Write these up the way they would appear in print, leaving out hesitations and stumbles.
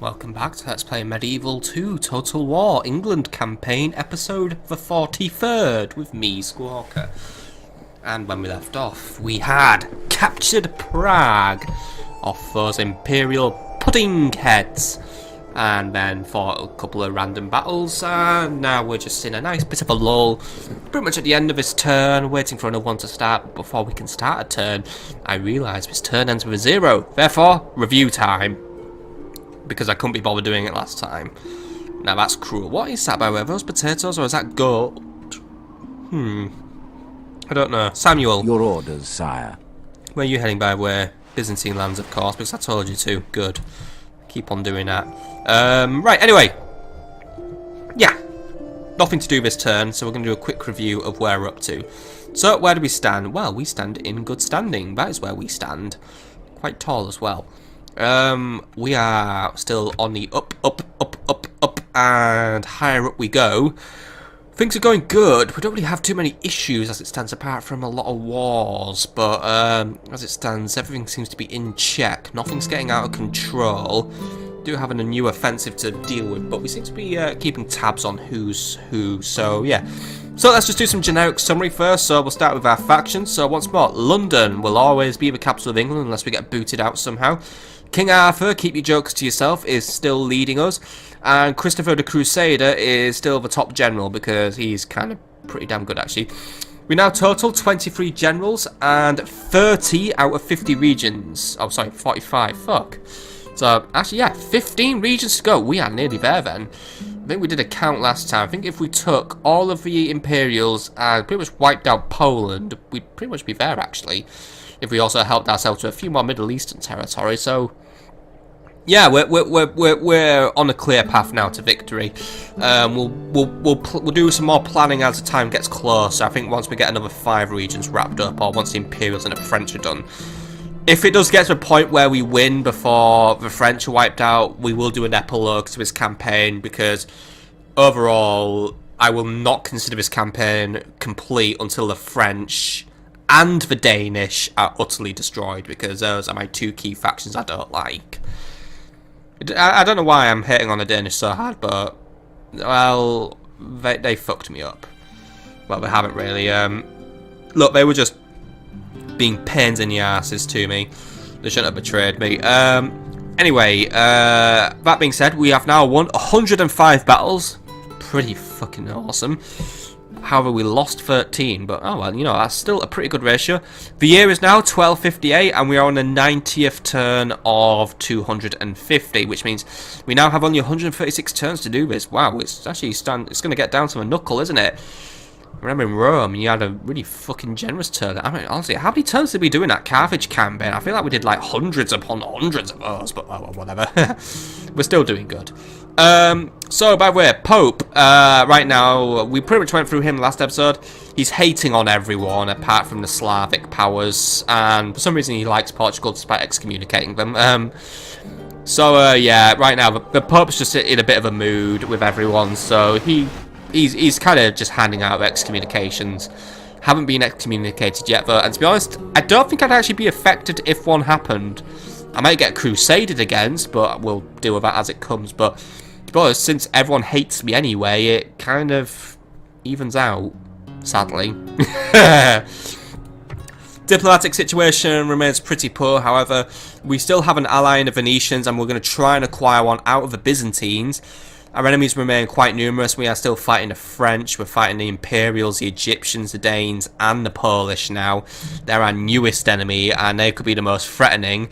welcome back to Let's Play Medieval 2 Total War England Campaign episode the 43rd with me, Squawker. And when we left off, we had captured Prague off those Imperial pudding heads and then fought a couple of random battles, and now we're just in a nice bit of a lull, pretty much at the end of this turn, waiting for another one to start. Before we can start a turn, I realise this turn ends with a 0, therefore review time, because I couldn't be bothered doing it last time. Now that's cruel. What is that, by the way? Are those potatoes or is that gold? I don't know. Samuel. Your orders, sire. Where are you heading, by the way? Byzantine lands, of course, because I told you to. Good. Keep on doing that. Right, anyway. Yeah. Nothing to do this turn, so we're going to do a quick review of where we're up to. So, where do we stand? Well, we stand in good standing. That is where we stand. Quite tall as well. We are still on the up, and higher up we go. Things are going good. We don't really have too many issues as it stands, apart from a lot of wars, but as it stands, everything seems to be in check. Nothing's getting out of control. Do having a new offensive to deal with, but we seem to be keeping tabs on who's who, so yeah. So let's just do some generic summary first. So we'll start with our factions. So once more, London will always be the capital of England unless we get booted out somehow. King Arthur, keep your jokes to yourself, is still leading us. And Christopher the Crusader is still the top general because he's kind of pretty damn good, actually. We now total 23 generals and 30 out of 50 regions. Oh, sorry, 45. Fuck. So, actually, yeah, 15 regions to go. We are nearly there, then. I think we did a count last time. I think if we took all of the Imperials and pretty much wiped out Poland, we'd pretty much be there, actually. If we also helped ourselves to a few more Middle Eastern territories. So, yeah, we're on a clear path now to victory. We'll do some more planning as the time gets closer. I think once we get another 5 regions wrapped up, or once the Imperials and the French are done. If it does get to a point where we win before the French are wiped out, we will do an epilogue to this campaign, because overall, I will not consider this campaign complete until the French and the Danish are utterly destroyed, because those are my 2 key factions I don't like. I don't know why I'm hating on the Danish so hard, but, well, they fucked me up. Well, they haven't really. Look, they were just being pains in the asses to me. They shouldn't have betrayed me. Anyway, that being said, we have now won 105 battles. Pretty fucking awesome. However, we lost 13, but oh well, you know, that's still a pretty good ratio. The year is now 1258, and we are on the 90th turn of 250, which means we now have only 136 turns to do this. Wow, it's actually it's going to get down to a knuckle, isn't it? I remember in Rome, you had a really fucking generous turn. I mean, honestly, how many turns did we do in that Carthage campaign? I feel like we did like hundreds upon hundreds of those, but oh well, whatever. We're still doing good. So, by the way, Pope, right now, we pretty much went through him last episode. He's hating on everyone, apart from the Slavic powers, and for some reason he likes Portugal despite excommunicating them. Yeah, right now, the Pope's just in a bit of a mood with everyone, so he's kind of just handing out excommunications. Haven't been excommunicated yet, though, and to be honest, I don't think I'd actually be affected if one happened. I might get crusaded against, but we'll deal with that as it comes. But to be honest, since everyone hates me anyway, it kind of evens out, sadly. Diplomatic situation remains pretty poor, however, we still have an ally in the Venetians, and we're going to try and acquire one out of the Byzantines. Our enemies remain quite numerous. We are still fighting the French, we're fighting the Imperials, the Egyptians, the Danes, and the Polish now. They're our newest enemy, and they could be the most threatening.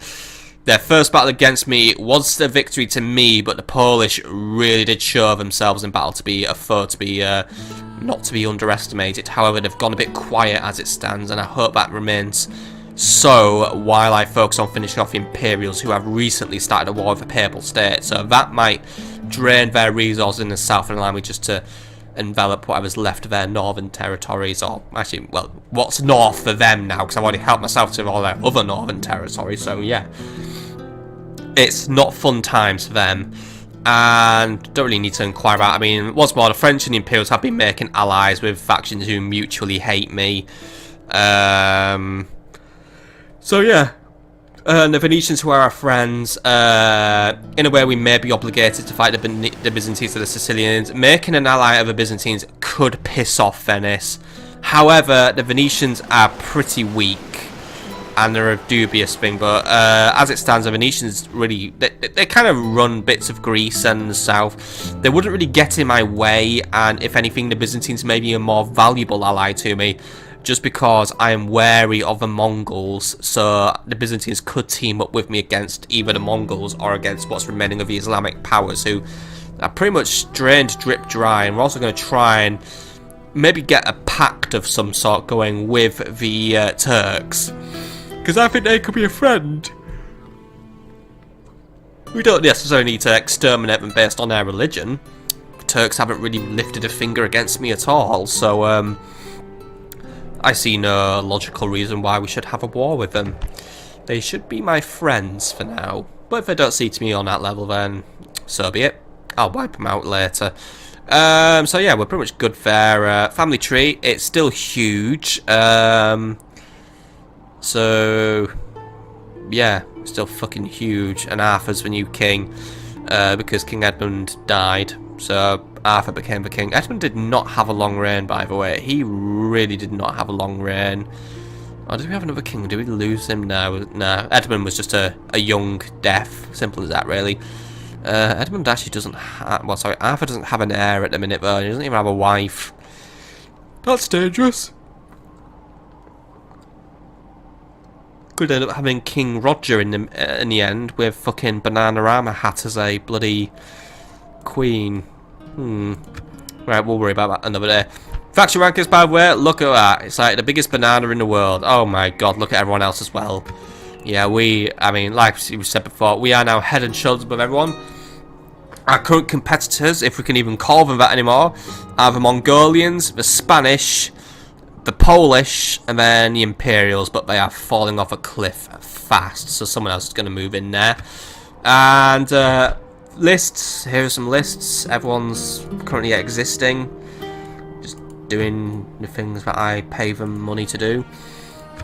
Their first battle against me was a victory to me, but the Polish really did show themselves in battle to be a foe to be not to be underestimated. However, they've gone a bit quiet as it stands, and I hope that remains so while I focus on finishing off the Imperials, who have recently started a war with the Papal State. So that might drain their resources in the south and allow me just to envelop whatever's left of their northern territories, or actually, well, what's north for them now, because I've already helped myself to all their other northern territories, so yeah. It's not fun times for them, and don't really need to inquire about. I mean, once more, the French and the Imperials have been making allies with factions who mutually hate me. So yeah, The Venetians, who are our friends, in a way we may be obligated to fight the Byzantines or the Sicilians. Making an ally of the Byzantines could piss off Venice. However, the Venetians are pretty weak, and they're a dubious thing. But as it stands, the Venetians really, they kind of run bits of Greece and the south. They wouldn't really get in my way, and if anything, the Byzantines may be a more valuable ally to me, just because I am wary of the Mongols, so the Byzantines could team up with me against either the Mongols or against what's remaining of the Islamic powers, who are pretty much drained drip dry. And we're also going to try and maybe get a pact of some sort going with the Turks, because I think they could be a friend. We don't necessarily need to exterminate them based on their religion. The Turks haven't really lifted a finger against me at all, so I see no logical reason why we should have a war with them. They should be my friends for now. But if they don't see to me on that level, then so be it. I'll wipe them out later. So yeah, we're pretty much good there. Family tree, it's still huge. So yeah, still fucking huge. And Arthur's the new king, because King Edmund died. So Arthur became the king. Edmund did not have a long reign, by the way. He really did not have a long reign. Oh, did we have another king? Did we lose him now? No, Edmund was just a young death. Simple as that, really. Edmund actually doesn't have... Well, sorry, Arthur doesn't have an heir at the minute, though. He doesn't even have a wife. That's dangerous. Could end up having King Roger in the end, with fucking Bananarama hat as a bloody queen. Right, we'll worry about that another day. Faction rankings, by the way, look at that. It's like the biggest banana in the world. Oh my god, look at everyone else as well. Yeah, I mean, like we said before, we are now head and shoulders above everyone. Our current competitors, if we can even call them that anymore, are the Mongolians, the Spanish, the Polish, and then the Imperials, but they are falling off a cliff fast, so someone else is going to move in there. And lists, here are some lists. Everyone's currently existing, just doing the things that I pay them money to do.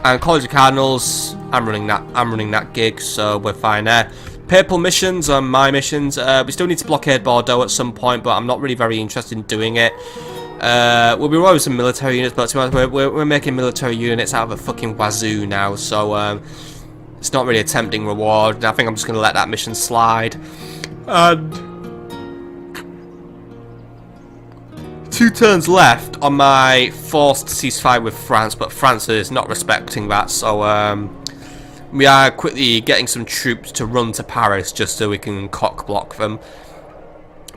And College of Cardinals, I'm running that gig, so we're fine there. Papal missions are my missions. We still need to blockade Bordeaux at some point, but I'm not really very interested in doing it. We'll be rolling some military units, but to be honest, we're making military units out of a fucking wazoo now, so it's not really a tempting reward. I think I'm just going to let that mission slide. And 2 turns left on my forced ceasefire with France, but France is not respecting that, so we are quickly getting some troops to run to Paris just so we can cock block them.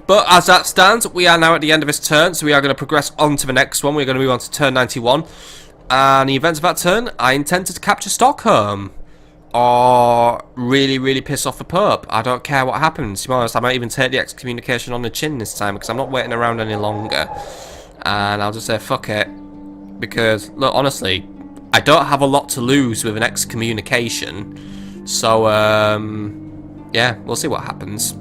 But as that stands, we are now at the end of this turn, so we are going to progress on to the next one. We're going to move on to turn 91. And the events of that turn, I intend to capture Stockholm. Or really, really piss off the Pope. I don't care what happens. To be honest, I might even take the excommunication on the chin this time, because I'm not waiting around any longer. And I'll just say, fuck it. Because, look, honestly, I don't have a lot to lose with an excommunication. So, yeah, we'll see what happens.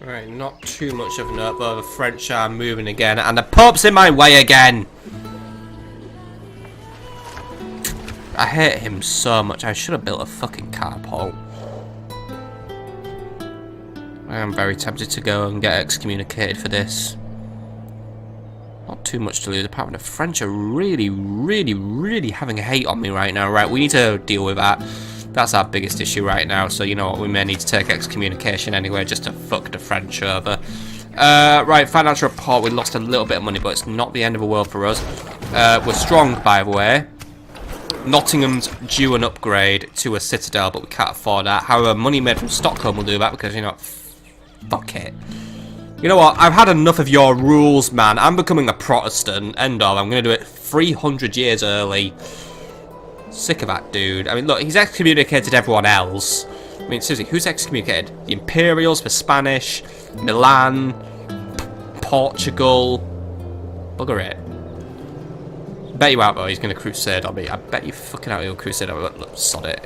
Right, not too much of a note, but the French are moving again, and the Pope's in my way again! I hate him so much. I should have built a fucking carport. I am very tempted to go and get excommunicated for this. Not too much to lose, apart from the French are really, really, really having a hate on me right now. Right, we need to deal with that. That's our biggest issue right now, so you know what, we may need to take excommunication anyway, just to fuck the French over. Right, financial report, we lost a little bit of money, but it's not the end of the world for us. We're strong, by the way. Nottingham's due an upgrade to a citadel, but we can't afford that. However, money made from Stockholm will do that, because, you know, fuck it. You know what, I've had enough of your rules, man. I'm becoming a Protestant, end of. I'm going to do it 300 years early. Sick of that dude. I mean, look, he's excommunicated everyone else. I mean, seriously, who's excommunicated? The Imperials, the Spanish, Milan, Portugal. Bugger it. I bet you out, though, he's going to crusade on me. I bet you fucking out he'll crusade on me. Look, sod it.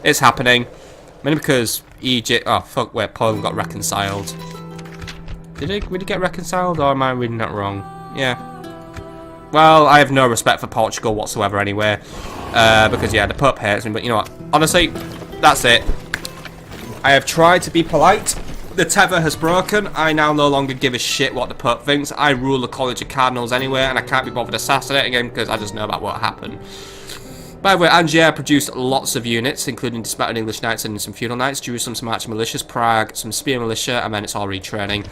It's happening. Mainly because Egypt... Oh, fuck, wait, Poland got reconciled. Did he really get reconciled, or am I reading that wrong? Yeah. Well, I have no respect for Portugal whatsoever anyway. Because, yeah, the Pope hates me, but you know what? Honestly, that's it. I have tried to be polite. The tether has broken. I now no longer give a shit what the Pope thinks. I rule the College of Cardinals anyway, and I can't be bothered assassinating him because I just know about what happened. By the way, Angers produced lots of units, including dismounted English knights and some feudal knights. Jerusalem, some archer militias. Prague, some spear militia, and then it's all retraining.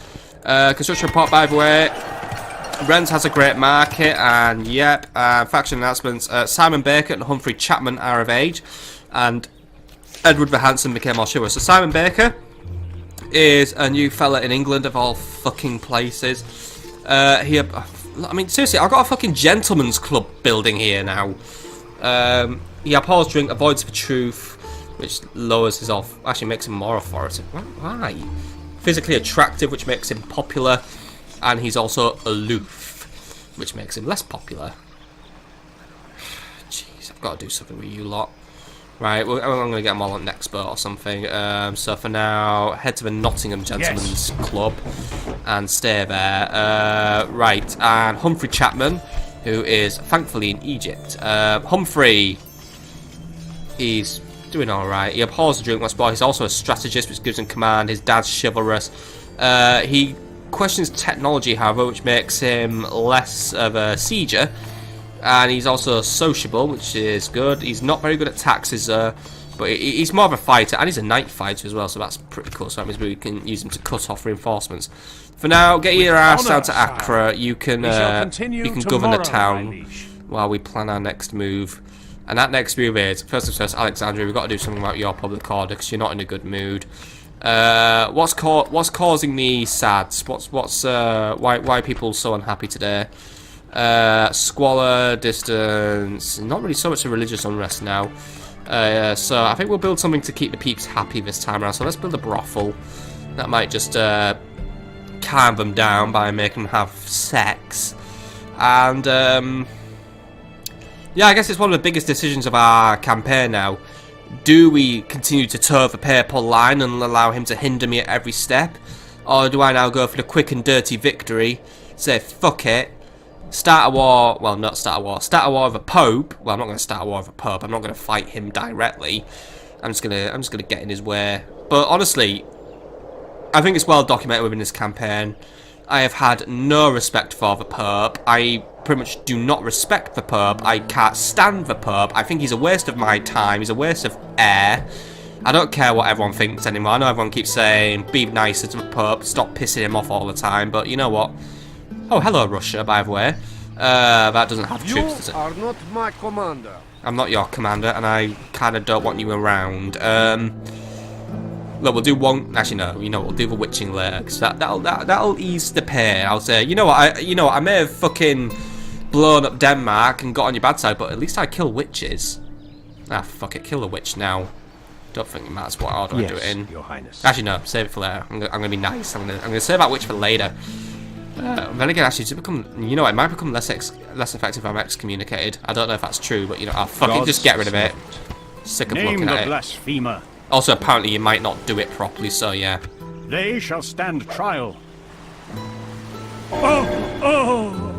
Construction report, by the way. Rennes has a great market, and yep, faction announcements. Simon Baker and Humphrey Chapman are of age, and Edward the Handsome became more chivalrous. So Simon Baker is a new fella in England, of all fucking places. I mean, seriously, I've got a fucking gentleman's club building here now. He abhors drink, avoids the truth, which lowers his off. Actually, makes him more authoritative. Why? Physically attractive, which makes him popular. And he's also aloof, which makes him less popular. Jeez, I've got to do something with you lot. Right, I'm going to get them all on expert or something. So for now, head to the Nottingham Gentlemen's Club and stay there. Right, and Humphrey Chapman, who is thankfully in Egypt. Humphrey, he's doing alright. He abhors the drink, but he's also a strategist, which gives him command. His dad's chivalrous. He questions technology, however, which makes him less of a sieger, and he's also sociable, which is good. He's not very good at taxes, but he's more of a fighter, and he's a night fighter as well, so that's pretty cool. So that means we can use him to cut off reinforcements. For now, get your ass down to Accra. You can govern the town while we plan our next move. And that next move is, first and foremost, Alexandria. We've got to do something about your public order because you're not in a good mood. What's causing me sads? Why are people so unhappy today? Squalor, distance, not really so much a religious unrest now. So I think we'll build something to keep the peeps happy this time around. So let's build a brothel. That might just calm them down by making them have sex. And yeah, I guess it's one of the biggest decisions of our campaign now. Do we continue to toe the papal line and allow him to hinder me at every step? Or do I now go for the quick and dirty victory, say fuck it, start a war, well not start a war, start a war with a pope? Well, I'm not going to start a war with a pope, I'm not going to fight him directly. I'm just gonna get in his way. But honestly, I think it's well documented within this campaign. I have had no respect for the Pope. I pretty much do not respect the Pope. I can't stand the Pope. I think he's a waste of my time. He's a waste of air. I don't care what everyone thinks anymore. I know everyone keeps saying, be nicer to the Pope, stop pissing him off all the time, but you know what? Oh, hello, Russia, by the way. That doesn't have troops, does it? You are not my commander. I'm not your commander, and I kind of don't want you around. Look, we'll do one. Actually, no. You know, we'll do the witching later, because that'll ease the pain. I'll say, you know what? I may have fucking blown up Denmark and got on your bad side, but at least I kill witches. Ah, fuck it, kill the witch now. Don't think it matters what order I do it in. Your Highness. Actually, no. Save it for later. I'm gonna be nice. I'm gonna save that witch for later. Then again, actually, to become, you know, it might become less effective if I'm excommunicated. I don't know if that's true, but you know, I'll fucking just get rid of it. Sick of looking at it. Blasphemer. Also, apparently, you might not do it properly, so yeah. They shall stand trial. Oh!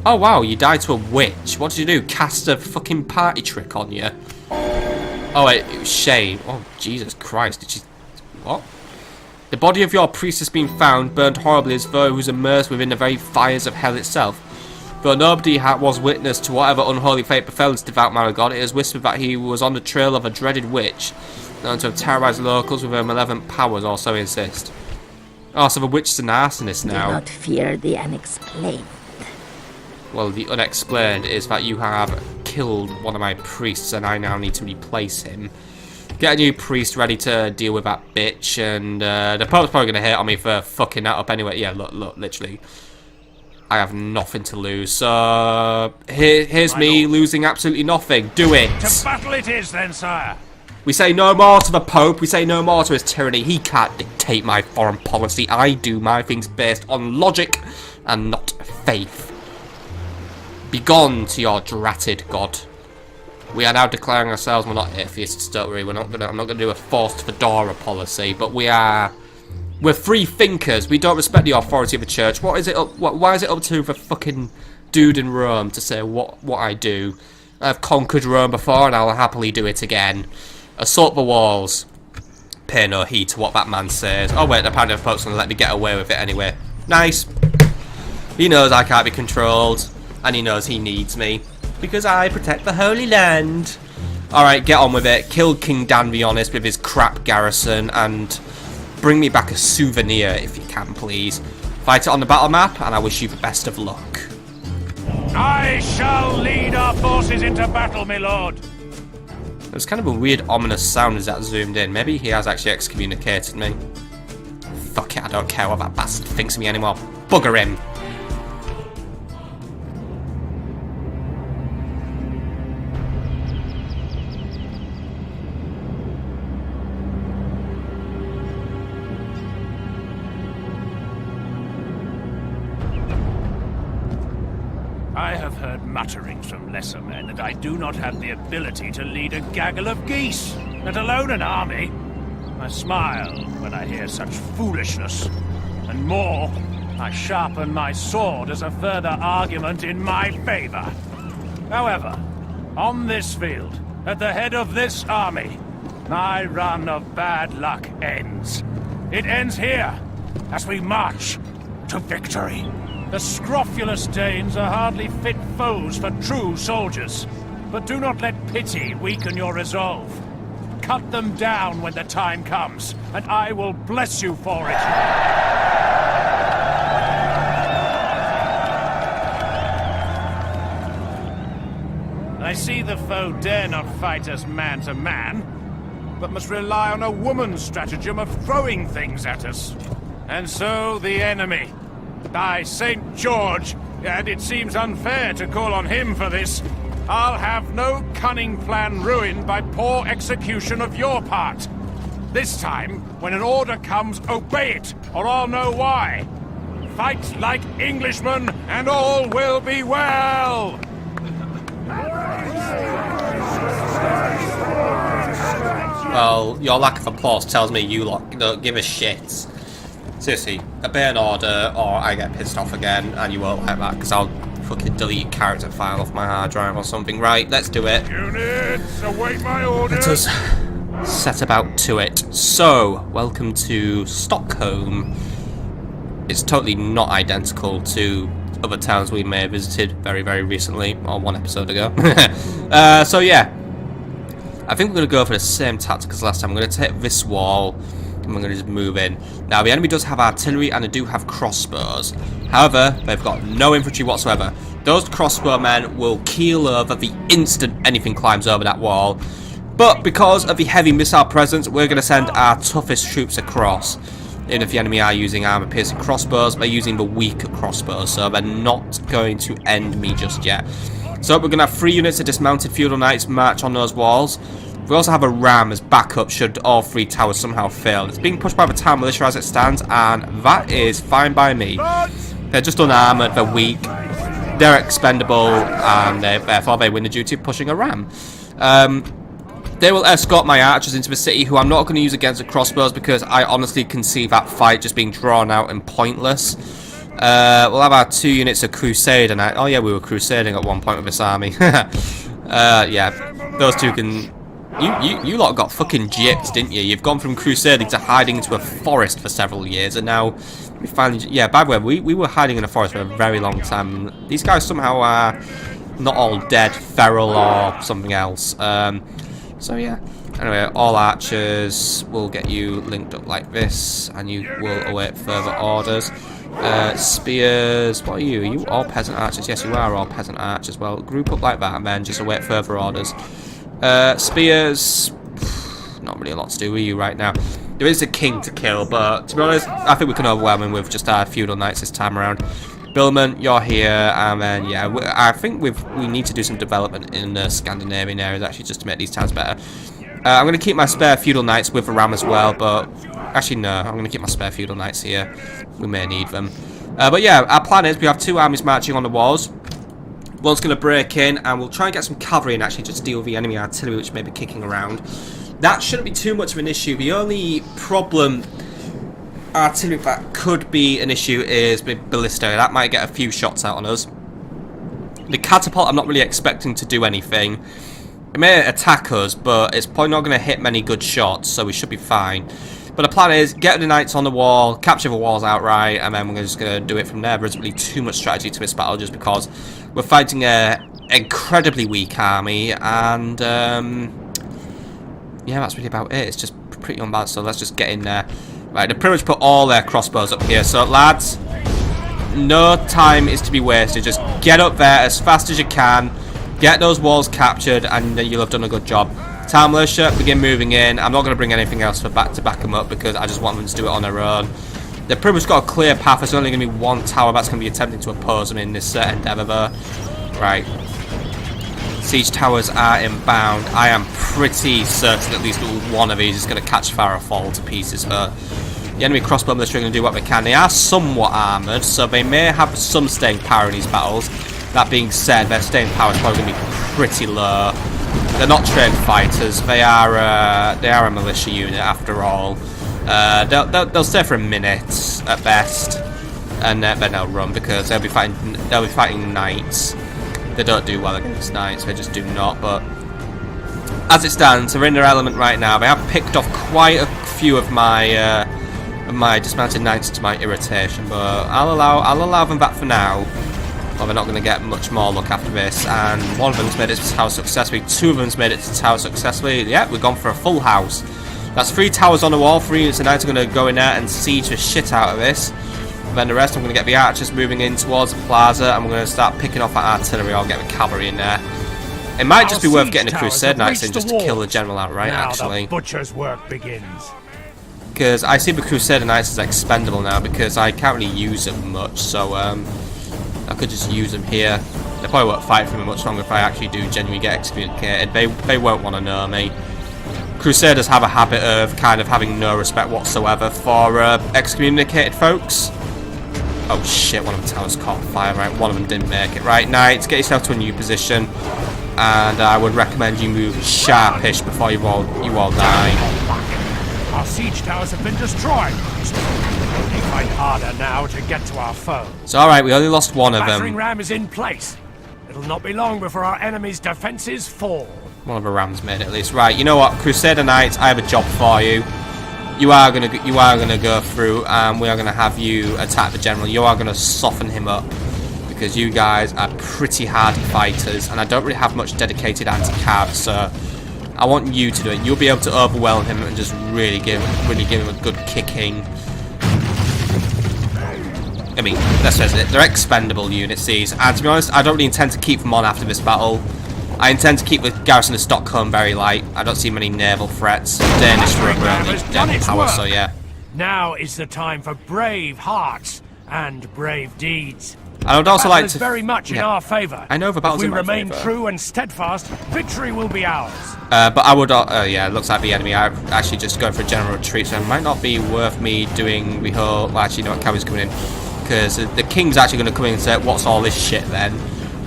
Oh wow, you died to a witch. What did you do? Cast a fucking party trick on you? Oh wait, it was Shane. Oh Jesus Christ, did she... What? The body of your priest has been found, burned horribly as though he was immersed within the very fires of hell itself. Though nobody was witness to whatever unholy fate befell this devout man of God, it is whispered that he was on the trail of a dreaded witch, known to have terrorized locals with her malevolent powers, or so insist. Oh, so the witch is an arsonist now. Do not fear the unexplained. Well, the unexplained is that you have killed one of my priests and I now need to replace him. Get a new priest ready to deal with that bitch, and the Pope's probably going to hate on me for fucking that up anyway. Yeah, look, literally. I have nothing to lose, so here's me losing absolutely nothing. Do it! To battle it is then, sire! We say no more to the Pope, we say no more to his tyranny. He can't dictate my foreign policy. I do my things based on logic and not faith. Begone to your dratted God. We are now declaring ourselves, we're not atheists, don't worry, I'm not gonna do a forced fedora policy, but we're free thinkers. We don't respect the authority of the church. Why is it up to the fucking dude in Rome to say what I do? I've conquered Rome before and I'll happily do it again. Assault the walls. Pay no heed to what that man says. Oh wait, apparently the Pope's gonna let me get away with it anyway. Nice. He knows I can't be controlled, and he knows he needs me. Because I protect the Holy Land. Alright, get on with it. Kill King Dan the Honest with his crap garrison, and bring me back a souvenir if you can, please. Fight it on the battle map, and I wish you the best of luck. I shall lead our forces into battle, my lord. It was kind of a weird, ominous sound as that zoomed in. Maybe he has actually excommunicated me. Fuck it, I don't care what that bastard thinks of me anymore. Bugger him. I have heard mutterings from lesser men that I do not have the ability to lead a gaggle of geese, let alone an army. I smile when I hear such foolishness, and more, I sharpen my sword as a further argument in my favor. However, on this field, at the head of this army, my run of bad luck ends. It ends here, as we march to victory. The scrofulous Danes are hardly fit foes for true soldiers. But do not let pity weaken your resolve. Cut them down when the time comes, and I will bless you for it. I see the foe dare not fight us man to man, but must rely on a woman's stratagem of throwing things at us. And so the enemy. By St. George, and it seems unfair to call on him for this, I'll have no cunning plan ruined by poor execution of your part. This time, when an order comes, obey it, or I'll know why. Fight like Englishmen, and all will be well! Well, your lack of applause tells me you lot don't give a shit. Seriously, obey an order or I get pissed off again, and you won't like that because I'll fucking delete your character file off my hard drive or something. Right, let's do it. Units, await my orders. Let us set about to it. So, welcome to Stockholm. It's totally not identical to other towns we may have visited very, very recently, or one episode ago. So yeah, I think we're going to go for the same tactic as last time. We're going to take this wall, and we're going to just move in. Now, the enemy does have artillery, and they do have crossbows. However, they've got no infantry whatsoever. Those crossbow men will keel over the instant anything climbs over that wall. But because of the heavy missile presence, we're going to send our toughest troops across. Even if the enemy are using armor-piercing crossbows, they're using the weaker crossbows, so they're not going to end me just yet. So we're going to have 3 units of dismounted feudal knights march on those walls. We also have a ram as backup should all 3 towers somehow fail. It's being pushed by the town militia as it stands, and that is fine by me. They're just unarmoured, they're weak, they're expendable, and therefore they win the duty of pushing a ram. They will escort my archers into the city, who I'm not going to use against the crossbows because I honestly can see that fight just being drawn out and pointless. We'll have our 2 units of Crusader Knight. Oh yeah, we were crusading at one point with this army. Yeah, those two can... You lot got fucking gypped, didn't you? You've gone from crusading to hiding into a forest for several years, and now we finally... Yeah, by the way, we were hiding in a forest for a very long time. These guys somehow are not all dead, feral, or something else. So yeah, anyway, all archers will get you linked up like this, and you will await further orders. Spears, what are you? Are you all peasant archers? Yes, you are all peasant archers. Well, group up like that and then just await further orders. Spears, not really a lot to do with you right now. There is a king to kill, but to be honest, I think we can overwhelm him with just our feudal knights this time around. Billman, you're here, and then yeah, I think we need to do some development in the Scandinavian areas actually just to make these towns better. I'm going to keep my spare feudal knights with the ram as well, but actually no, I'm going to keep my spare feudal knights here. We may need them. But yeah, our plan is we have 2 armies marching on the walls. One's going to break in, and we'll try and get some cavalry and actually just deal with the enemy artillery, which may be kicking around. That shouldn't be too much of an issue. The only problem artillery that could be an issue is with ballista. That might get a few shots out on us. The catapult I'm not really expecting to do anything. It may attack us, but it's probably not going to hit many good shots, so we should be fine. But the plan is get the knights on the wall, capture the walls outright, and then we're just going to do it from there. There isn't really too much strategy to this battle just because we're fighting an incredibly weak army, and yeah, that's really about it. It's just pretty unbalanced, so let's just get in there. Right, they pretty much put all their crossbows up here, so lads, no time is to be wasted. Just get up there as fast as you can, get those walls captured, and you'll have done a good job. Town militia, begin moving in. I'm not going to bring anything else to back them up because I just want them to do it on their own. They've pretty much got a clear path. There's only going to be 1 tower that's going to be attempting to oppose them in this endeavour though. Right. Siege towers are inbound. I am pretty certain at least one of these is going to catch fire or fall to pieces. The enemy crossbow military are going to do what they can. They are somewhat armoured, so they may have some staying power in these battles. That being said, their staying power is probably going to be pretty low. They're not trained fighters. They are a militia unit after all. They'll stay for a minute at best, and then they'll run because they'll be fighting knights. They don't do well against knights. They just do not. But as it stands, they're in their element right now. They have picked off quite a few of my dismounted knights to my irritation, but I'll allow them that for now. Well, they're not going to get much more luck after this, and one of them's made it to tower successfully, 2 of them's made it to tower successfully. Yeah, we've gone for a full house. That's 3 towers on the wall, 3 units of knights are going to go in there and siege the shit out of this. And then the rest, I'm going to get the archers moving in towards the plaza, and we're going to start picking off our artillery. I'll get the cavalry in there. It might just be worth getting the Crusade Knights in just to kill the general outright, actually. The butcher's work begins. Because I see the Crusader Knights as expendable now because I can't really use them much, so I could just use them here. They probably won't fight for me much longer if I actually do genuinely get excommunicated. They won't want to know me. Crusaders have a habit of kind of having no respect whatsoever for excommunicated folks. Oh shit, one of the towers caught fire, right, one of them didn't make it. Right, Knights, get yourself to a new position, and I would recommend you move sharpish before you all die. Our siege towers have been destroyed. It'll be quite harder now to get to our foe. It's alright, we only lost one of Battering them. ram is in place. It'll not be long before our enemy's defenses fall. One of the rams made it at least. Right, you know what, Crusader Knights, I have a job for you. You are gonna go through, and we are gonna have you attack the general. You are gonna soften him up because you guys are pretty hardy fighters, and I don't really have much dedicated anti-cav, so I want you to do it. You'll be able to overwhelm him and just really give him a good kicking. I mean, let's face it, they're expendable units, these, and to be honest, I don't really intend to keep them on after this battle. I intend to keep the garrison of Stockholm very light. I don't see many naval threats. Danish were only naval power, so yeah. Now is the time for brave hearts and brave deeds. I would also like to very much in our favour. I know the battle's in my favour. If we remain favour. true and steadfast, victory will be ours. But I would, yeah, it looks like the enemy are actually just going for a general retreat, so it might not be worth me doing the whole, well, actually, you know what, cavalry's coming in, because the king's actually going to come in and say, what's all this shit then?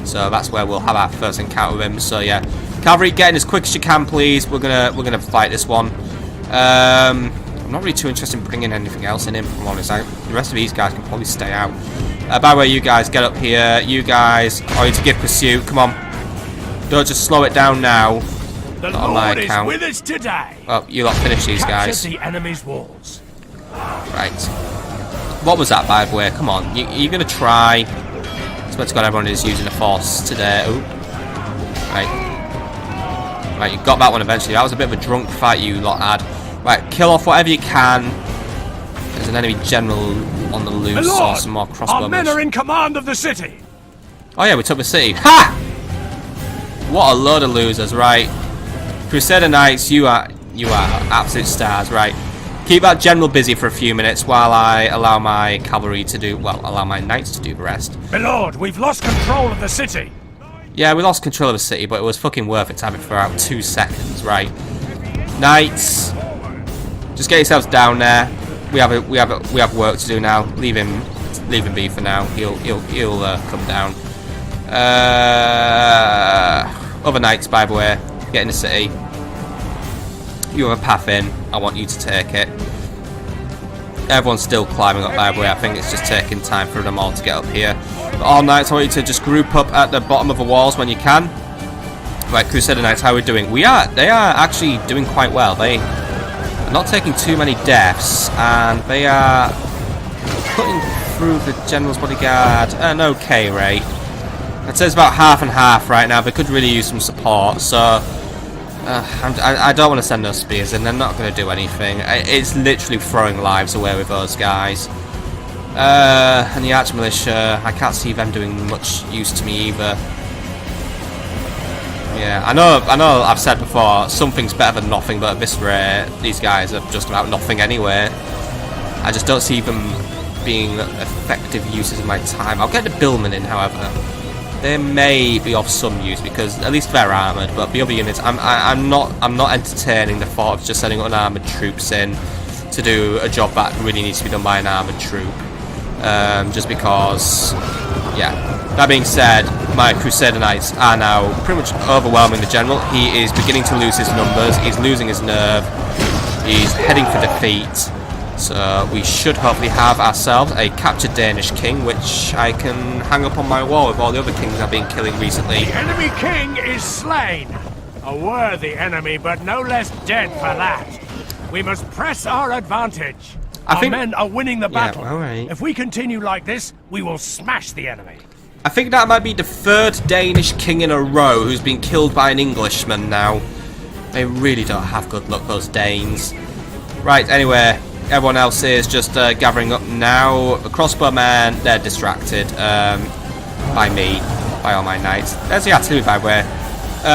So that's where we'll have our first encounter with him, so yeah. Cavalry, get in as quick as you can, please. We're gonna fight this one. I'm not really too interested in bringing anything else in, if I'm honest. The rest of these guys can probably stay out. By the way, you guys, get up here. You guys are to give pursuit. Come on. Don't just slow it down now. The Not on my Lord is account. with us today. Oh, you lot finish these guys. Capture the enemy's walls. Right. What was that, by the way? Come on. You're going to try. I swear to God, everyone is using the force today. Ooh. Right. Right, you got that one eventually. That was a bit of a drunk fight you lot had. Right, kill off whatever you can. There's an enemy general on the loose. Or some more crossbow. Our men are in command of the city. Oh yeah, we took the city. Ha! What a load of losers, right? Crusader Knights, you are absolute stars, right? Keep that general busy for a few minutes while I allow my cavalry to do, well, allow my knights to do the rest. My lord, we've lost control of the city. Yeah, we lost control of the city, but it was fucking worth it to have it for about 2 seconds, right? Knights, just get yourselves down there. We have work to do now. Leave him be for now. He'll come down. Other knights, by the way, get in the city. You have a path in. I want you to take it. Everyone's still climbing up, by the way. I think it's just taking time for them all to get up here. But all knights, I want you to just group up at the bottom of the walls when you can. Right, Crusader Knights, how are we doing? They are actually doing quite well. They are not taking too many deaths, and they are putting through the general's bodyguard an okay rate. I'd say it's about half and half right now. They could really use some support, so I don't want to send those spears in. They're not going to do anything. It's literally throwing lives away with those guys. And the arch militia, I can't see them doing much use to me either. Yeah, I know I've said before, something's better than nothing, but at this rate, these guys are just about nothing anyway. I just don't see them being effective uses of my time. I'll get the billmen in, however. They may be of some use because at least they're armoured, but the other units, I'm not entertaining the thought of just sending unarmoured troops in to do a job that really needs to be done by an armoured troop. Just because, yeah. That being said, my Crusader Knights are now pretty much overwhelming the general. He is beginning to lose his numbers. He's losing his nerve. He's heading for defeat. So we should hopefully have ourselves a captured Danish king, which I can hang up on my wall with all the other kings I've been killing recently. The enemy king is slain. A worthy enemy, but no less dead for that. We must press our advantage. Our men are winning the battle. Yeah, all right. If we continue like this, we will smash the enemy. I think that might be the 3rd Danish king in a row who's been killed by an Englishman now. They really don't have good luck, those Danes. Right, anyway, everyone else is just gathering up now. The crossbowmen, they're distracted by me, by all my knights. There's the artillery, by the way.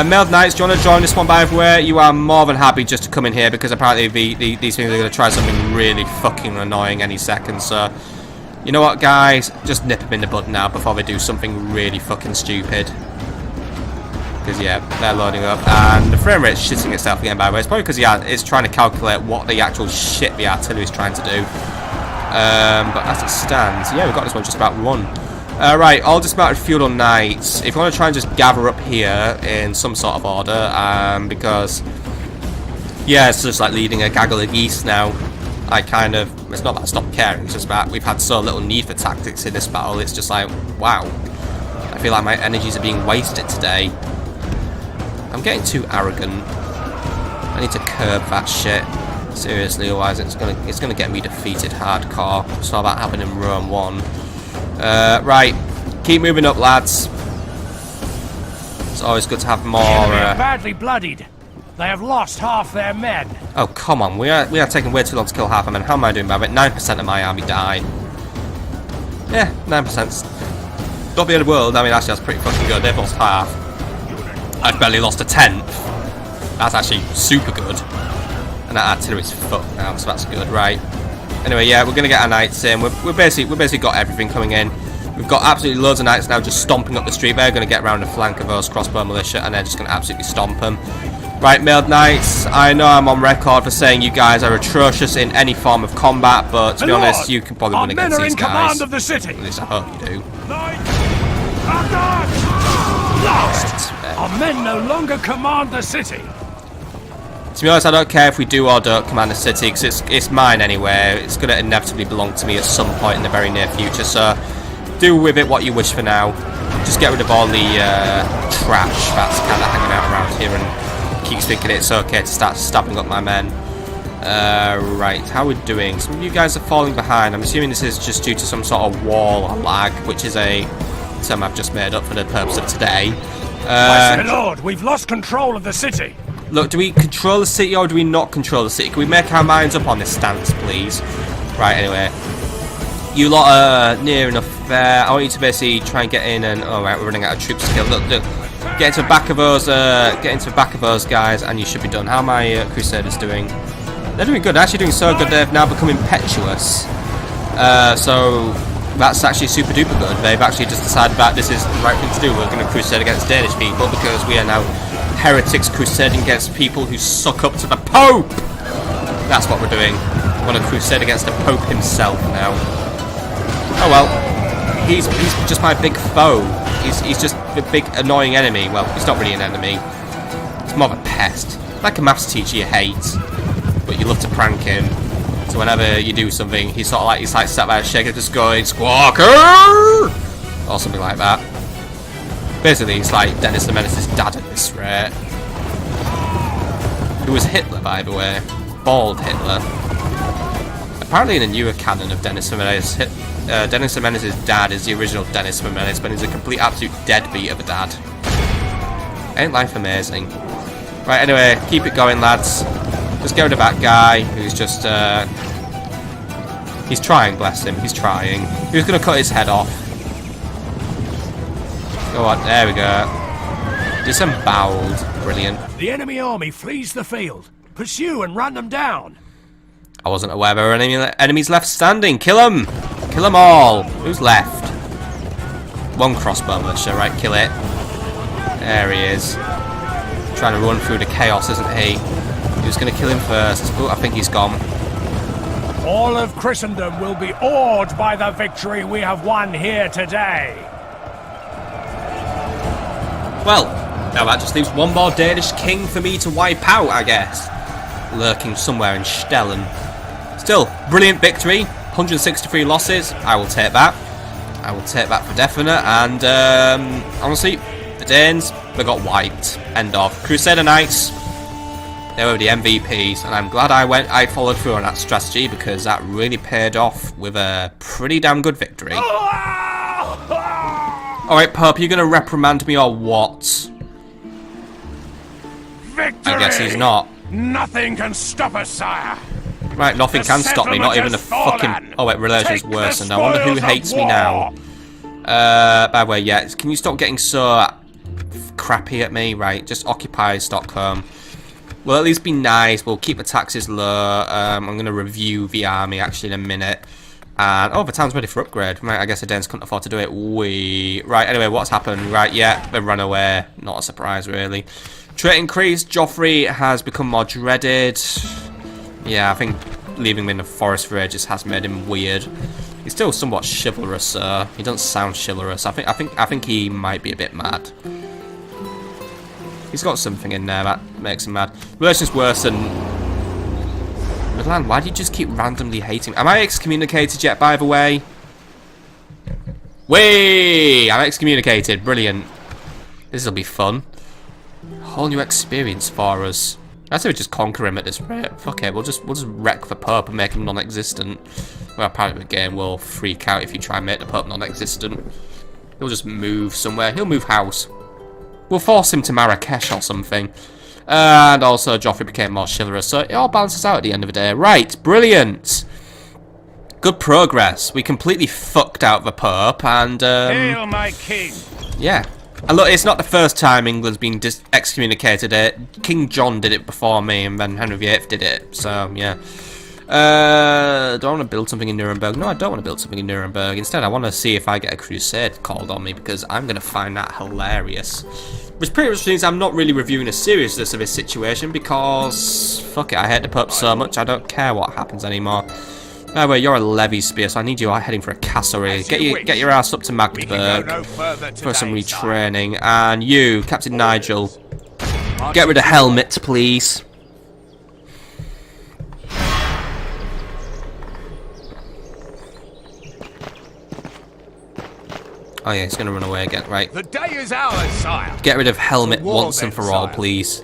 Mailed Knights, do you want to join this one, by the way? You are more than happy just to come in here because apparently these things are going to try something really fucking annoying any second, so... You know what, guys? Just nip them in the bud now before they do something really fucking stupid. Because, yeah, they're loading up. And the frame rate's shitting itself again, by the way. It's probably because it's trying to calculate what the actual shit the artillery is trying to do. But as it stands, yeah, we've got this one just about won. Right, all dismounted feudal knights. If you want to try and just gather up here in some sort of order, because, yeah, it's just like leading a gaggle of geese now. It's not that I stopped caring, it's just that we've had so little need for tactics in this battle, it's just like, wow. I feel like my energies are being wasted today. I'm getting too arrogant. I need to curb that shit. Seriously, otherwise it's gonna get me defeated hardcore. Saw that happen in Rome 1. Right, keep moving up, lads. It's always good to have more. Badly bloodied. They have lost half their men. Oh come on, we are taking way too long to kill half our men. How am I doing by it? 9% of my army died. Yeah, 9%. Not the end of the world. I mean, actually, that's pretty fucking good. They've lost half. I've barely lost a 10th. That's actually super good. And that artillery's fucked now, so that's good, right? Anyway, yeah, we're gonna get our knights in. We've basically got everything coming in. We've got absolutely loads of knights now just stomping up the street. They're gonna get around the flank of those crossbow militia, and they're just gonna absolutely stomp them. Right, Mailed Knights, I know I'm on record for saying you guys are atrocious in any form of combat, but to be honest, you can probably win against these guys. Our men are in command of the city. At least I hope you do. Lost. Our men no longer command the city. To be honest, I don't care if we do or don't command the city, because it's mine anyway. It's going to inevitably belong to me at some point in the very near future, so do with it what you wish for now. Just get rid of all the trash that's kind of hanging out around here and keeps thinking it's okay to start stabbing up my men. Right, how are we doing? Some of you guys are falling behind. I'm assuming this is just due to some sort of wall or lag, which is a term I've just made up for the purpose of today. My lord, we've lost control of the city. Look, do we control the city or do we not control the city? Can we make our minds up on this stance, please? Right, anyway. You lot are near enough there. I want you to basically try and get in and... Alright, we're running out of troops skill. Look, get into the back of those, guys, and you should be done. How are my Crusaders doing? They're doing good. They're actually doing so good, they've now become impetuous. So, that's actually super duper good. They've actually just decided that this is the right thing to do. We're going to crusade against Danish people because we are now heretics crusading against people who suck up to the Pope! That's what we're doing. We want to crusade against the Pope himself now. Oh well. He's just my big foe. He's just the big annoying enemy. Well, he's not really an enemy. He's more of a pest. Like a maths teacher you hate, but you love to prank him. So whenever you do something, he's like sat there shaking, just going Squawker! Or something like that. Basically, it's like Dennis the Menace's dad at this rate. Who was Hitler, by the way. Bald Hitler. Apparently in a newer canon of Dennis the Menace, Dennis the Menace's dad is the original Dennis the Menace, but he's a complete absolute deadbeat of a dad. Ain't life amazing? Right, anyway, keep it going, lads. Just get rid of that guy who's just, he's trying, bless him, he's trying. He was going to cut his head off. Go on, there we go. Disemboweled. Brilliant. The enemy army flees the field. Pursue and run them down. I wasn't aware there were any enemies left standing. Kill them! Kill them all! Who's left? One crossbow militia, right, kill it. There he is. Trying to run through the chaos, isn't he? Who's going to kill him first? Oh, I think he's gone. All of Christendom will be awed by the victory we have won here today. Well, now that just leaves one more Danish king for me to wipe out, I guess. Lurking somewhere in Stellen. Still, brilliant victory. 163 losses. I will take that. I will take that for definite. And, honestly, the Danes, they got wiped. End of. Crusader Knights, they were the MVPs. And I'm glad I followed through on that strategy because that really paid off with a pretty damn good victory. Alright, Pope, you're going to reprimand me or what? Victory! I guess he's not. Nothing can stop us, sire. Right, nothing can stop me, not even a fucking... Oh wait, relations worsened. I wonder who hates me now. By the way, yeah, can you stop getting so crappy at me? Right, just occupy Stockholm. We'll at least be nice, we'll keep the taxes low. I'm going to review the army actually in a minute. And, oh, the town's ready for upgrade. Right, I guess the Danes couldn't afford to do it. Right, anyway, what's happened? Right, yeah, they run away. Not a surprise, really. Trait increased. Joffrey has become more dreaded. Yeah, I think leaving him in the forest for ages has made him weird. He's still somewhat chivalrous, sir. He doesn't sound chivalrous. I think he might be a bit mad. He's got something in there that makes him mad. Relations worsen. Midland, why do you just keep randomly hating me? Am I excommunicated yet, by the way? Way! I'm excommunicated. Brilliant. This will be fun. Whole new experience for us. I say we just conquer him at this rate. Fuck it, we'll just wreck the Pope and make him non-existent. Well, apparently the game will freak out if you try and make the Pope non-existent. He'll just move somewhere. He'll move house. We'll force him to Marrakesh or something. And also, Joffrey became more chivalrous, so it all balances out at the end of the day. Right, brilliant. Good progress. We completely fucked out the Pope, and Hail my king! Yeah. And look, it's not the first time England's been excommunicated. King John did it before me, and then Henry VIII did it. So yeah. Do I want to build something in Nuremberg? No, I don't want to build something in Nuremberg. Instead, I want to see if I get a crusade called on me, because I'm going to find that hilarious. Which pretty much means I'm not really reviewing the seriousness of this situation, because fuck it, I hate the Pope so much I don't care what happens anymore. By the way, you're a levy spear, so I need you heading for a castle. Really. Get your ass up to Magdeburg for some retraining. And you, Captain Nigel, get rid of helmet, please. Oh yeah, he's gonna run away again, right? The day is ours, sire. Get rid of helmet once and for all, please.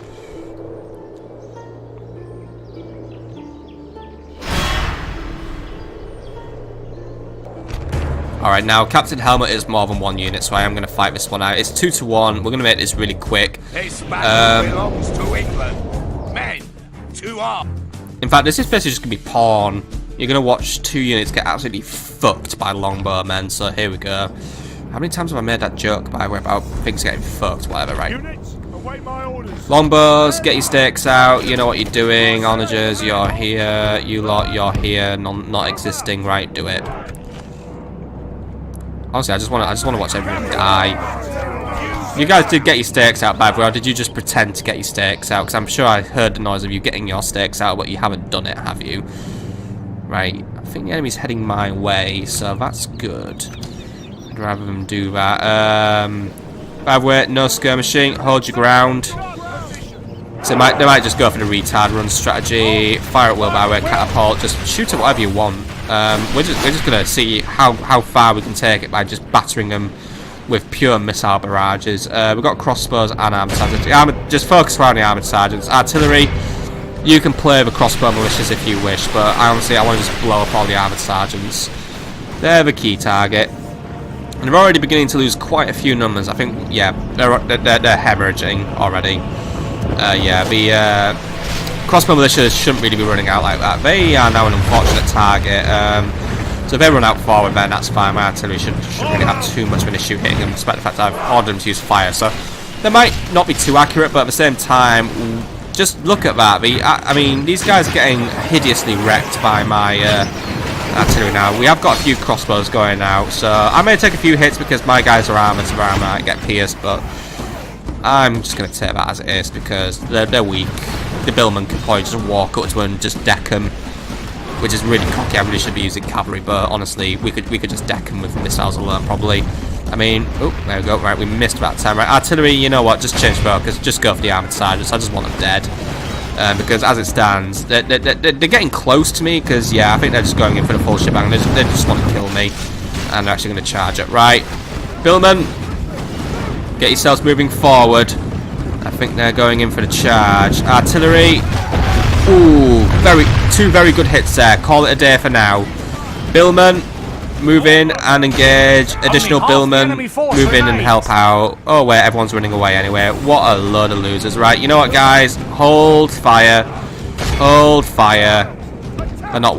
Alright, now Captain Helmet is more than one unit, so I am going to fight this one out. It's 2 to 1. We're going to make this really quick. This battle belongs to England. Men to arms. In fact, this is basically just going to be pawn. You're going to watch 2 units get absolutely fucked by longbowmen, so here we go. How many times have I made that joke, by the way, about things getting fucked, whatever, right? Units, await my orders. Longbows, get your stakes out. You know what you're doing. Onagers, you're here. You lot, you're here. Not existing, right? Do it. Honestly, I just want to watch everyone die. You guys did get your stakes out, by the way, or did you just pretend to get your stakes out? Because I'm sure I heard the noise of you getting your stakes out, but you haven't done it, have you? Right. I think the enemy's heading my way, so that's good. I'd rather them do that. By the way, no skirmishing. Hold your ground. So they might just go for the retard run strategy. Fire at will, by the way, catapult. Just shoot at whatever you want. We're just gonna see how far we can take it by just battering them with pure missile barrages. We've got crossbows and armored sergeants. Just focus around the armored sergeants. Artillery, you can play the crossbow militias if you wish, but honestly, I want to just blow up all the armored sergeants. They're the key target. And they're already beginning to lose quite a few numbers. I think, yeah, they're hemorrhaging already. Yeah, the crossbow militias shouldn't really be running out like that. They are now an unfortunate target. So if they run out forward, then that's fine. My artillery shouldn't really have too much of an issue hitting them, despite the fact that I've ordered them to use fire. So they might not be too accurate, but at the same time, just look at that. I mean, these guys are getting hideously wrecked by my artillery now. We have got a few crossbows going now, so I may take a few hits because my guys are armoured, so I might get pierced, but I'm just going to take that as it is because they're weak. The billman can probably just walk up to them and just deck them, which is really cocky. I really should be using cavalry, but honestly, we could just deck them with missiles alone, probably. I mean, oh, there we go. Right, we missed that time. Right, artillery, you know what? Just change focus. Just go for the armoured sergeants. I just want them dead. Because as it stands, they're getting close to me. Because yeah, I think they're just going in for the full shebang. They just want to kill me, and they're actually going to charge it. Right, billman, get yourselves moving forward. I think they're going in for the charge. Artillery. Ooh, two very good hits there. Call it a day for now. Billman, move in and engage. Additional billmen, move in and help out. Oh wait, everyone's running away anyway. What a load of losers. Right, you know what, guys? Hold fire. Hold fire. They're not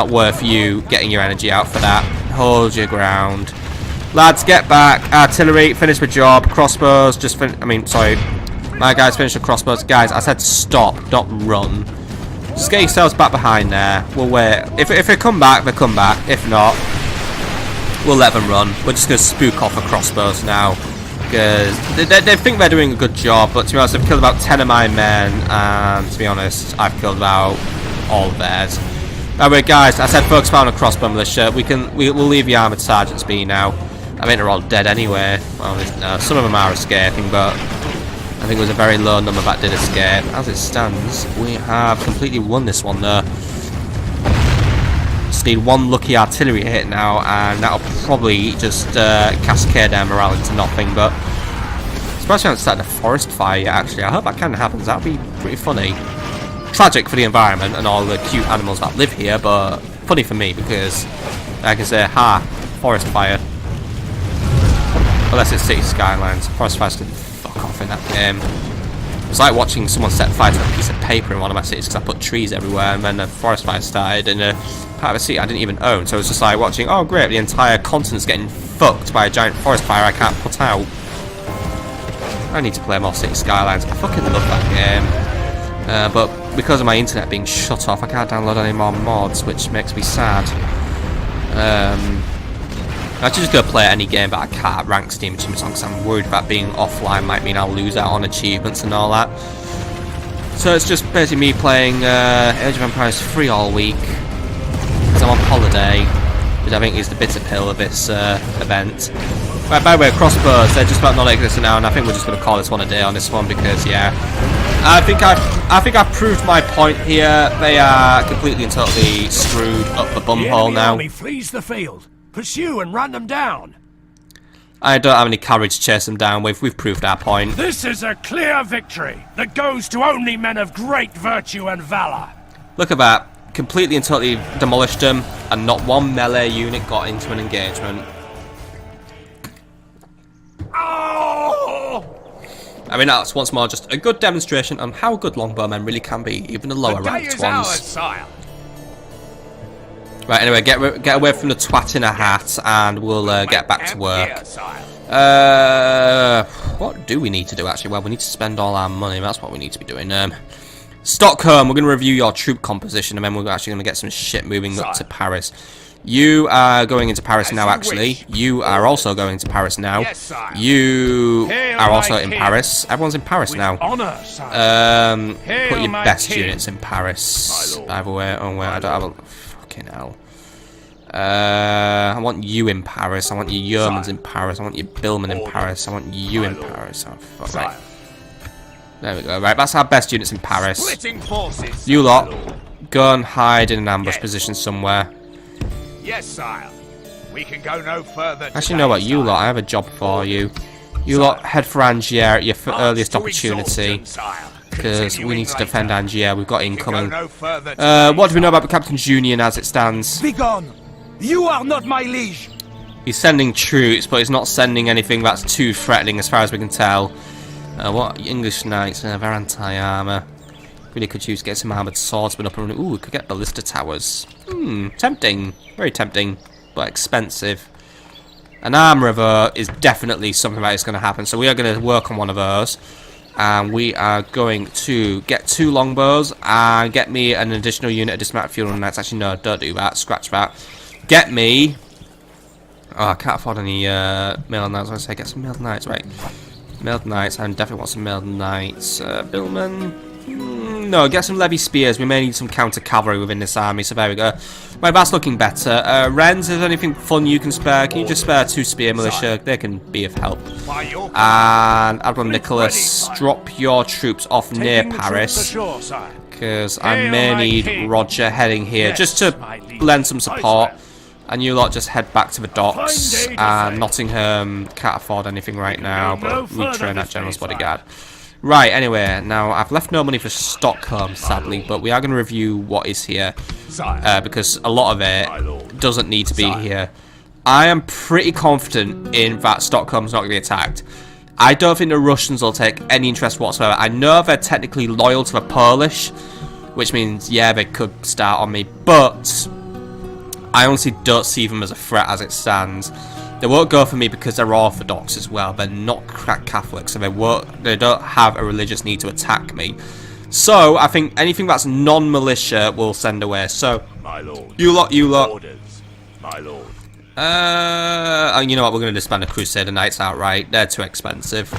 worth you getting your energy out for that. Hold your ground. Lads, get back. Artillery, finish the job. Crossbows, sorry. My guys, finish the crossbows. Guys, I said stop, not run. Just get yourselves back behind there. We'll wait. If they come back, they come back. If not, we'll let them run. We're just going to spook off the crossbows now. Because they think they're doing a good job, but to be honest, they've killed about 10 of my men. And to be honest, I've killed about all of theirs. Anyway, guys, I said focus on a crossbow militia. We'll leave the armoured sergeants be now. I think they're all dead anyway. Well, no, some of them are escaping, but I think it was a very low number that did escape. As it stands, we have completely won this one though. Just need one lucky artillery hit now, and that'll probably just cascade their morale into nothing, but especially when it's started a forest fire yet, actually. I hope that kind of happens. That'd be pretty funny. Tragic for the environment and all the cute animals that live here, but funny for me because I can say, ha, forest fire. Unless it's City Skylines. Forest fires can fuck off in that game. It's like watching someone set fire to a piece of paper in one of my cities because I put trees everywhere, and then a forest fire started in a part of a city I didn't even own. So it was just like watching, oh great, the entire continent's getting fucked by a giant forest fire I can't put out. I need to play more City Skylines. I fucking love that game. But because of my internet being shut off, I can't download any more mods, which makes me sad. I should just go play any game, but I can't rank Steam achievements on because I'm worried that being offline might mean I'll lose out on achievements and all that. So it's just basically me playing Age of Empires 3 all week. I'm on holiday, which I think is the bitter pill of this event. Right, by the way, crossbows, they're just about non-existent now, and I think we're just going to call this one a day on this one because, yeah, I think I've proved my point here. They are completely and totally screwed up the bumhole now. Army flees the field. Pursue and run them down. I don't have any courage to chase them down. We've proved our point. This is a clear victory that goes to only men of great virtue and valor. Look at that. Completely and totally demolished them, and not one melee unit got into an engagement. Oh! I mean, that's once more just a good demonstration on how good longbowmen really can be, even the lower ranked ones. Sire. Right, anyway, get away from the twat in a hat, and we'll get back to work. What do we need to do, actually? Well, we need to spend all our money. That's what we need to be doing. Stockholm, we're going to review your troop composition, and then we're actually going to get some shit moving up to Paris. You are going into Paris now, actually. You are also going to Paris now. You are also in Paris. Everyone's in Paris now. Put your best units in Paris. By the way, oh wait, I don't have a... Fucking hell. I want you in Paris. I want your Yeomans in Paris. I want your Billmen in Paris. I want you in Paris. Oh, fuck, right. There we go. Right, that's our best units in Paris. You lot, go and hide in an ambush position somewhere. Yes, sire. We can go no further. Actually, you know what? You lot, I have a job for you. You lot, head for Angiers at your earliest opportunity. Because we need to defend Angiers. We've got incoming. What do we know about the Captain's Union as it stands? Begone! You are not my liege! He's sending troops, but he's not sending anything that's too threatening as far as we can tell. What English knights? They're anti-armour. Really could use to get some armoured swordsmen up and running. Ooh, we could get ballista towers. Tempting. Very tempting, but expensive. An armourer is definitely something that is going to happen, so we are going to work on one of those. And we are going to get 2 longbows and get me an additional unit of dismounted funeral knights. Actually, no, don't do that. Scratch that. Get me... Oh, I can't afford any mailed knights. I was going to say, get some mailed knights, right. Mailed knights, I definitely want some mailed knights. Billman... No, get some levy spears. We may need some counter cavalry within this army, so there we go. Right, that's looking better. Rennes, is there anything fun you can spare? Can you just spare 2 spear militia? They can be of help. And Admiral Nicholas, drop your troops off near Paris, because I may need Roger heading here just to lend some support. And you lot just head back to the docks. And Nottingham can't afford anything right now, but we train that General's bodyguard. Right, anyway, now I've left no money for Stockholm, sadly, but we are going to review what is here, because a lot of it doesn't need to be here. I am pretty confident in that Stockholm's not going to be attacked. I don't think the Russians will take any interest whatsoever. I know they're technically loyal to the Polish, which means, yeah, they could start on me, but I honestly don't see them as a threat as it stands. They won't go for me because they're Orthodox as well. They're not Catholic, so they don't have a religious need to attack me. So I think anything that's non-militia will send away. So my lord, you lot. Orders, my lord. You know what? We're going to disband the Crusader Knights outright. They're too expensive.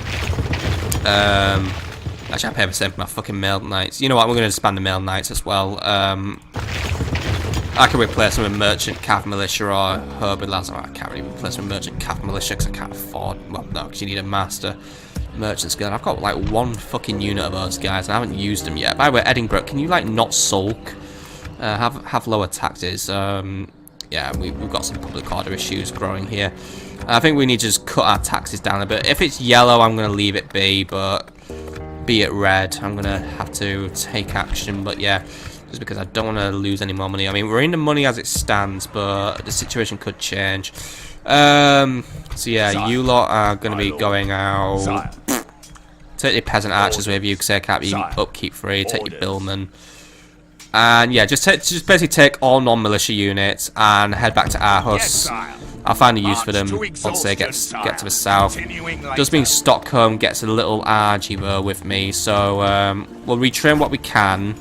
Actually, I pay the same for my fucking mailed knights. You know what? We're going to disband the mailed knights as well. I can replace them with merchant cav militia or Herbert lads. I can't really replace them with merchant cav militia because I can't afford. Well, no, because you need a master merchant's guard. I've got like 1 fucking unit of those guys, and I haven't used them yet. By the way, Edinburgh, can you like not sulk? Have lower taxes. Yeah, we've got some public order issues growing here. I think we need to just cut our taxes down a bit. If it's yellow, I'm going to leave it be, but be it red, I'm going to have to take action. But yeah. Just because I don't want to lose any more money. I mean, we're in the money as it stands, but the situation could change. So yeah, you lot are going to be going out. Take your peasant archers with you because they can't be upkeep free. Take your billmen. And yeah, just basically take all non-militia units and head back to Aarhus. I'll find a use for them once they get to the south. Does mean Stockholm gets a little argy though with me, so we'll retrain what we can.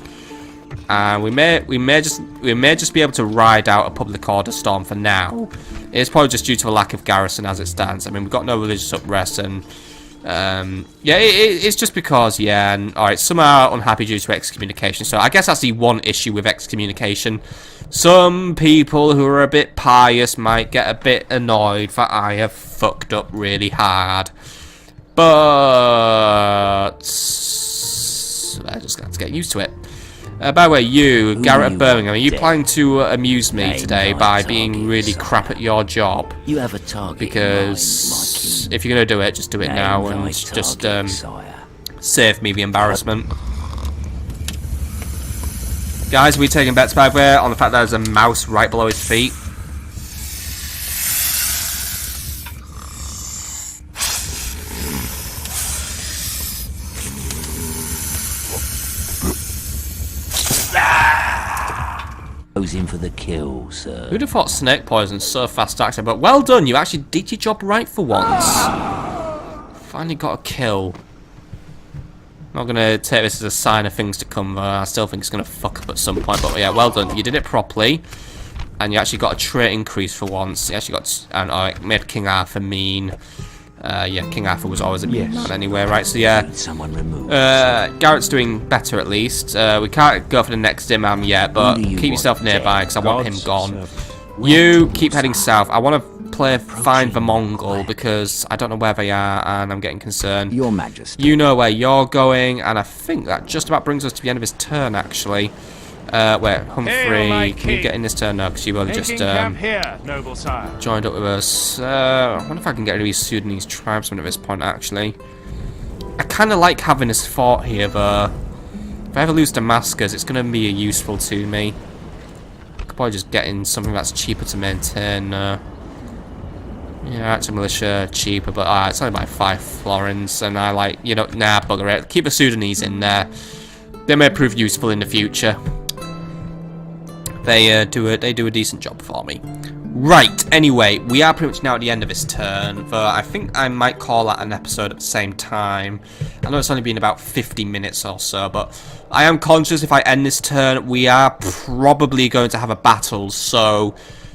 And we may just be able to ride out a public order storm for now. It's probably just due to a lack of garrison as it stands. I mean, we've got no religious unrest, and Yeah, it's just because, yeah, and alright, some are unhappy due to excommunication, so I guess that's the one issue with excommunication. Some people who are a bit pious might get a bit annoyed that I have fucked up really hard. But I just got to get used to it. By the way, you, Garrett of Birmingham, are you planning to amuse me today by being really crap at your job? You have a target. Because if you're going to do it, just do it now and just save me the embarrassment. Guys, are we taking bets, by the way, on the fact that there's a mouse right below his feet? Goes in for the kill, sir. Who'd have thought snake poison's so fast acting? But well done, you actually did your job right for once. Finally got a kill. Not gonna take this as a sign of things to come though. I still think it's gonna fuck up at some point. But yeah, well done. You did it properly, and you actually got a trait increase for once. You actually got, and it made King Arthur mean. Yeah, King Arthur was always a mean man anyway, right? So yeah, Garrett's doing better at least. We can't go for the next imam yet, but keep yourself nearby because I want him gone. You keep heading south. I want to find the Mongol because I don't know where they are and I'm getting concerned. Your Majesty. You know where you're going, and I think that just about brings us to the end of his turn actually. Wait, Humphrey, can you get in this turn now? Because you've only just here, noble sire. joined up with us. I wonder if I can get rid of these Sudanese tribesmen at this point, actually. I kind of like having this fort here, though. If I ever lose Damascus, it's going to be useful to me. I could probably just get in something that's cheaper to maintain. Yeah, active militia, cheaper, but it's only like 5 florins, and I like, you know, nah, bugger it. Keep the Sudanese in there. They may prove useful in the future. They do a decent job for me. Right, anyway, we are pretty much now at the end of this turn, but I think I might call that an episode at the same time. I know it's only been about 50 minutes or so, but I am conscious if I end this turn, we are probably going to have a battle, so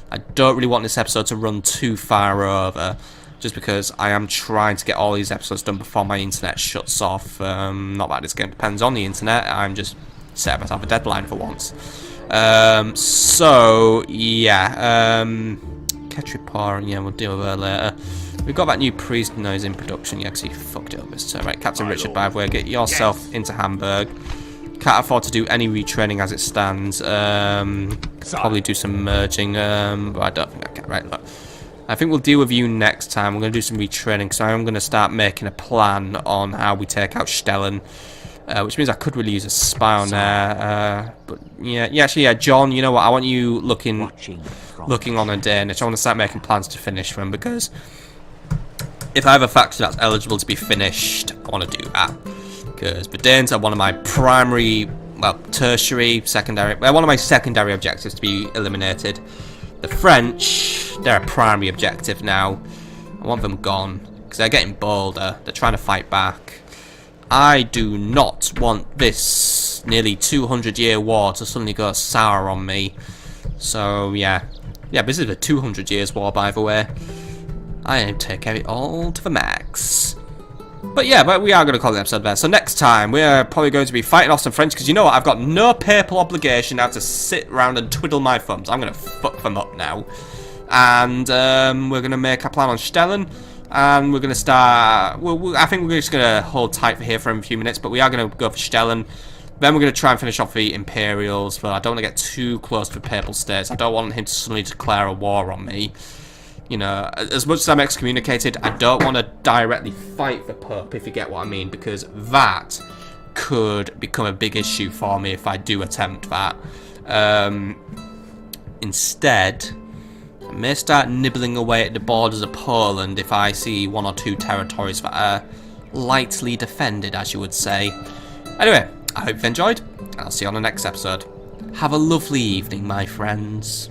I don't really want this episode to run too far over, just because I am trying to get all these episodes done before my internet shuts off. Not that this game depends on the internet, I'm just setting myself a deadline for once. So yeah, Ketripar, yeah, we'll deal with her later. We've got that new priest now he's in production, yeah, because he fucked it up this turn. Right, Captain Richard, by the way, get yourself into Hamburg. Can't afford to do any retraining as it stands. Probably do some merging, but I don't think I can. Right, look. I think we'll deal with you next time. We're going to do some retraining, because I am going to start making a plan on how we take out Stellen. Which means I could really use a spy on there. But yeah, actually, yeah, John, you know what? I want you looking on a Danish. I want to start making plans to finish them, because if I have a faction that's eligible to be finished, I want to do that. Because the Danes are one of my primary, well, tertiary, secondary, well, one of my secondary objectives to be eliminated. The French, they're a primary objective now. I want them gone, because they're getting bolder. They're trying to fight back. I do not want this nearly 200-year war to suddenly go sour on me. So, yeah. Yeah, this is a 200 years war, by the way. I aim to take it all to the max. But yeah, but we are going to call the episode there. So next time, we're probably going to be fighting off some French, because you know what? I've got no papal obligation now to sit around and twiddle my thumbs. I'm going to fuck them up now. And we're going to make a plan on Stellen. And we're going to start, I think we're just going to hold tight for here for a few minutes, but we are going to go for Stellen. Then we're going to try and finish off the Imperials, but I don't want to get too close to the Papal States. I don't want him to suddenly declare a war on me. You know, as much as I'm excommunicated, I don't want to directly fight the Pope, if you get what I mean, because that could become a big issue for me if I do attempt that. Instead, I may start nibbling away at the borders of Poland if I see 1 or 2 territories that are lightly defended, as you would say. Anyway, I hope you've enjoyed, and I'll see you on the next episode. Have a lovely evening, my friends.